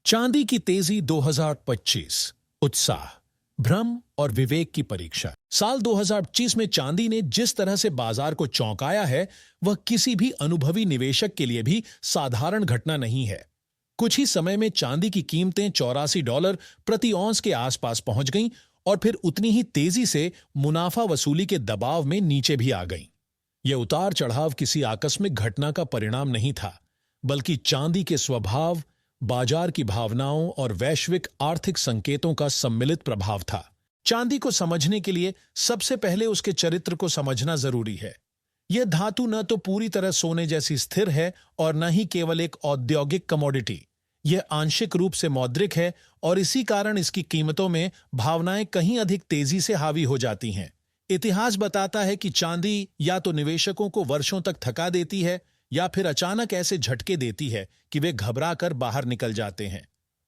चांदी की तेजी 2025। उत्साह, भ्रम और विवेक की परीक्षा। साल 2025 में चांदी ने जिस तरह से बाजार को चौंकाया है, वह किसी भी अनुभवी निवेशक के लिए भी साधारण घटना नहीं है। कुछ ही समय में चांदी की कीमतें $84 प्रति औंस के आसपास पहुंच गईं और फिर उतनी ही तेजी से मुनाफा वसूली के दबाव में नीचे भी आ गईं। यह उतार चढ़ाव किसी आकस्मिक घटना का परिणाम नहीं था, बल्कि चांदी के स्वभाव, बाजार की भावनाओं और वैश्विक आर्थिक संकेतों का सम्मिलित प्रभाव था। चांदी को समझने के लिए सबसे पहले उसके चरित्र को समझना जरूरी है। यह धातु न तो पूरी तरह सोने जैसी स्थिर है और न ही केवल एक औद्योगिक कमोडिटी। यह आंशिक रूप से मौद्रिक है और इसी कारण इसकी कीमतों में भावनाएं कहीं अधिक तेजी से हावी हो जाती हैं। इतिहास बताता है कि चांदी या तो निवेशकों को वर्षों तक थका देती है या फिर अचानक ऐसे झटके देती है कि वे घबरा कर बाहर निकल जाते हैं।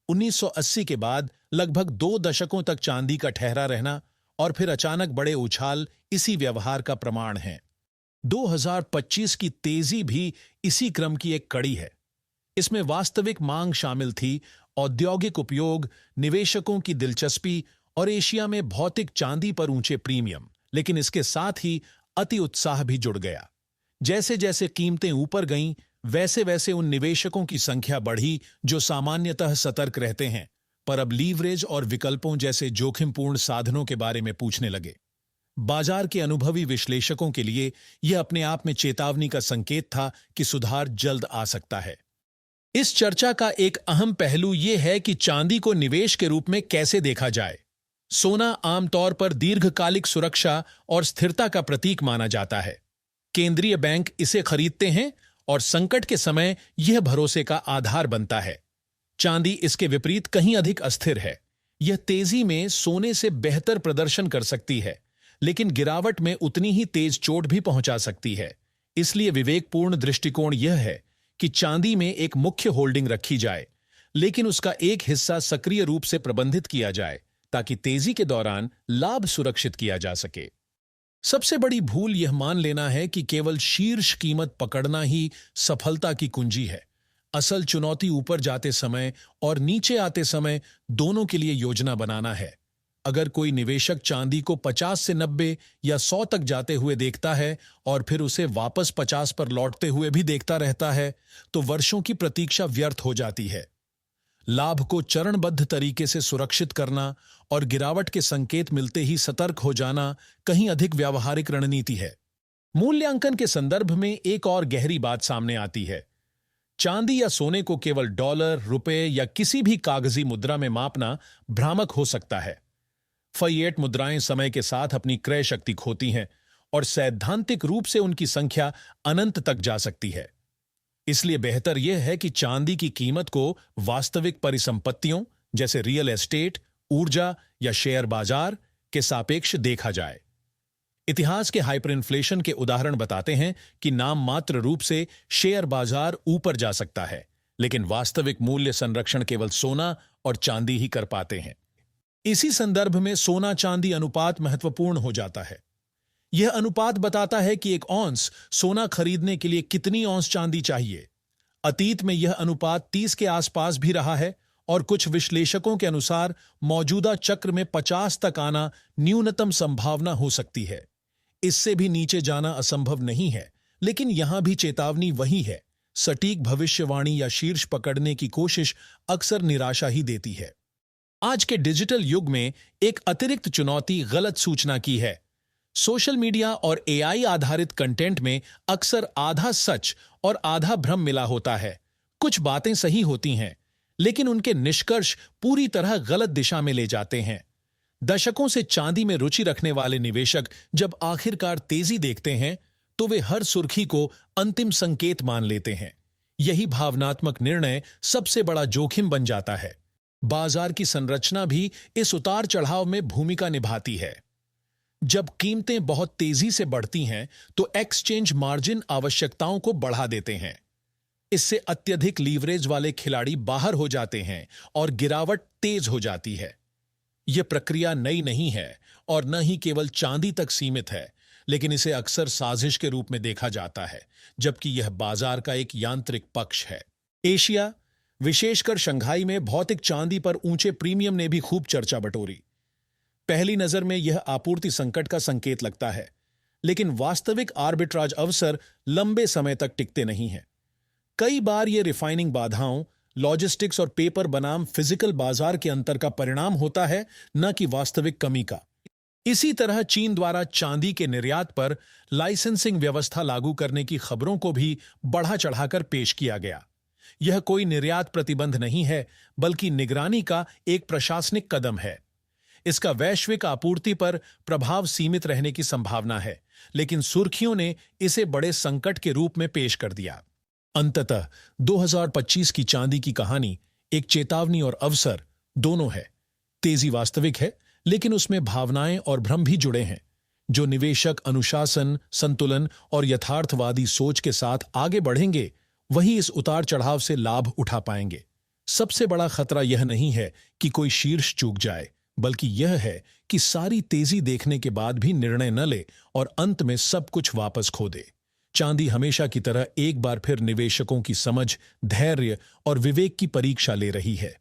1980 के बाद लगभग 2 दशकों तक चांदी का ठहरा रहना और फिर अचानक बड़े उछाल इसी व्यवहार का प्रमाण है। 2025 की तेजी भी इसी क्रम की एक कड़ी है। इसमें वास्तविक मांग शामिल थी, औद्योगिक उपयोग, निवेशकों की दिलचस्पी और एशिया में भौतिक चांदी पर ऊंचे प्रीमियम। लेकिन इसके साथ ही अति उत्साह भी जुड़ गया। जैसे जैसे कीमतें ऊपर गईं, वैसे वैसे उन निवेशकों की संख्या बढ़ी जो सामान्यतः सतर्क रहते हैं, पर अब लीवरेज और विकल्पों जैसे जोखिमपूर्ण साधनों के बारे में पूछने लगे। बाजार के अनुभवी विश्लेषकों के लिए यह अपने आप में चेतावनी का संकेत था कि सुधार जल्द आ सकता है। इस चर्चा का एक अहम पहलू यह है कि चांदी को निवेश के रूप में कैसे देखा जाए। सोना आमतौर पर दीर्घकालिक सुरक्षा और स्थिरता का प्रतीक माना जाता है। केंद्रीय बैंक इसे खरीदते हैं और संकट के समय यह भरोसे का आधार बनता है। चांदी इसके विपरीत कहीं अधिक अस्थिर है। यह तेजी में सोने से बेहतर प्रदर्शन कर सकती है, लेकिन गिरावट में उतनी ही तेज चोट भी पहुंचा सकती है। इसलिए विवेकपूर्ण दृष्टिकोण यह है कि चांदी में एक मुख्य होल्डिंग रखी जाए, लेकिन उसका एक हिस्सा सक्रिय रूप से प्रबंधित किया जाए ताकि तेजी के दौरान लाभ सुरक्षित किया जा सके। सबसे बड़ी भूल यह मान लेना है कि केवल शीर्ष कीमत पकड़ना ही सफलता की कुंजी है। असल चुनौती ऊपर जाते समय और नीचे आते समय दोनों के लिए योजना बनाना है। अगर कोई निवेशक चांदी को 50 से 90 या 100 तक जाते हुए देखता है और फिर उसे वापस 50 पर लौटते हुए भी देखता रहता है, तो वर्षों की प्रतीक्षा व्यर्थ हो जाती है। लाभ को चरणबद्ध तरीके से सुरक्षित करना और गिरावट के संकेत मिलते ही सतर्क हो जाना कहीं अधिक व्यावहारिक रणनीति है। मूल्यांकन के संदर्भ में एक और गहरी बात सामने आती है। चांदी या सोने को केवल डॉलर, रुपए या किसी भी कागजी मुद्रा में मापना भ्रामक हो सकता है। फ़िएट मुद्राएं समय के साथ अपनी क्रय शक्ति खोती हैं और सैद्धांतिक रूप से उनकी संख्या अनंत तक जा सकती है। इसलिए बेहतर यह है कि चांदी की कीमत को वास्तविक परिसंपत्तियों जैसे रियल एस्टेट, ऊर्जा या शेयर बाजार के सापेक्ष देखा जाए। इतिहास के हाइपरइन्फ्लेशन के उदाहरण बताते हैं कि नाम मात्र रूप से शेयर बाजार ऊपर जा सकता है, लेकिन वास्तविक मूल्य संरक्षण केवल सोना और चांदी ही कर पाते हैं। इसी संदर्भ में सोना चांदी अनुपात महत्वपूर्ण हो जाता है। यह अनुपात बताता है कि एक औंस सोना खरीदने के लिए कितनी औंस चांदी चाहिए। अतीत में यह अनुपात 30 के आसपास भी रहा है और कुछ विश्लेषकों के अनुसार मौजूदा चक्र में 50 तक आना न्यूनतम संभावना हो सकती है। इससे भी नीचे जाना असंभव नहीं है, लेकिन यहां भी चेतावनी वही है। सटीक भविष्यवाणी या शीर्ष पकड़ने की कोशिश अक्सर निराशा ही देती है। आज के डिजिटल युग में एक अतिरिक्त चुनौती गलत सूचना की है। सोशल मीडिया और एआई आधारित कंटेंट में अक्सर आधा सच और आधा भ्रम मिला होता है। कुछ बातें सही होती हैं, लेकिन उनके निष्कर्ष पूरी तरह गलत दिशा में ले जाते हैं। दशकों से चांदी में रुचि रखने वाले निवेशक जब आखिरकार तेजी देखते हैं, तो वे हर सुर्खी को अंतिम संकेत मान लेते हैं। यही भावनात्मक निर्णय सबसे बड़ा जोखिम बन जाता है। बाजार की संरचना भी इस उतार चढ़ाव में भूमिका निभाती है। जब कीमतें बहुत तेजी से बढ़ती हैं, तो एक्सचेंज मार्जिन आवश्यकताओं को बढ़ा देते हैं। इससे अत्यधिक लीवरेज वाले खिलाड़ी बाहर हो जाते हैं और गिरावट तेज हो जाती है। यह प्रक्रिया नई नहीं है और न ही केवल चांदी तक सीमित है, लेकिन इसे अक्सर साजिश के रूप में देखा जाता है, जबकि यह बाजार का एक यांत्रिक पक्ष है। एशिया, विशेषकर शंघाई में भौतिक चांदी पर ऊंचे प्रीमियम ने भी खूब चर्चा बटोरी। पहली नजर में यह आपूर्ति संकट का संकेत लगता है, लेकिन वास्तविक आर्बिट्राज अवसर लंबे समय तक टिकते नहीं हैं। कई बार ये रिफाइनिंग बाधाओं, लॉजिस्टिक्स और पेपर बनाम फिजिकल बाजार के अंतर का परिणाम होता है, न कि वास्तविक कमी का। इसी तरह चीन द्वारा चांदी के निर्यात पर लाइसेंसिंग व्यवस्था लागू करने की खबरों को भी बढ़ा चढ़ाकर पेश किया गया। यह कोई निर्यात प्रतिबंध नहीं है, बल्कि निगरानी का एक प्रशासनिक कदम है। इसका वैश्विक आपूर्ति पर प्रभाव सीमित रहने की संभावना है, लेकिन सुर्खियों ने इसे बड़े संकट के रूप में पेश कर दिया। अंततः 2025 की चांदी की कहानी एक चेतावनी और अवसर दोनों है। तेजी वास्तविक है, लेकिन उसमें भावनाएं और भ्रम भी जुड़े हैं। जो निवेशक अनुशासन, संतुलन और यथार्थवादी सोच के साथ आगे बढ़ेंगे, वही इस उतार चढ़ाव से लाभ उठा पाएंगे। सबसे बड़ा खतरा यह नहीं है कि कोई शीर्ष चूक जाए, बल्कि यह है कि सारी तेजी देखने के बाद भी निर्णय न ले और अंत में सब कुछ वापस खो दे। चांदी हमेशा की तरह एक बार फिर निवेशकों की समझ, धैर्य और विवेक की परीक्षा ले रही है।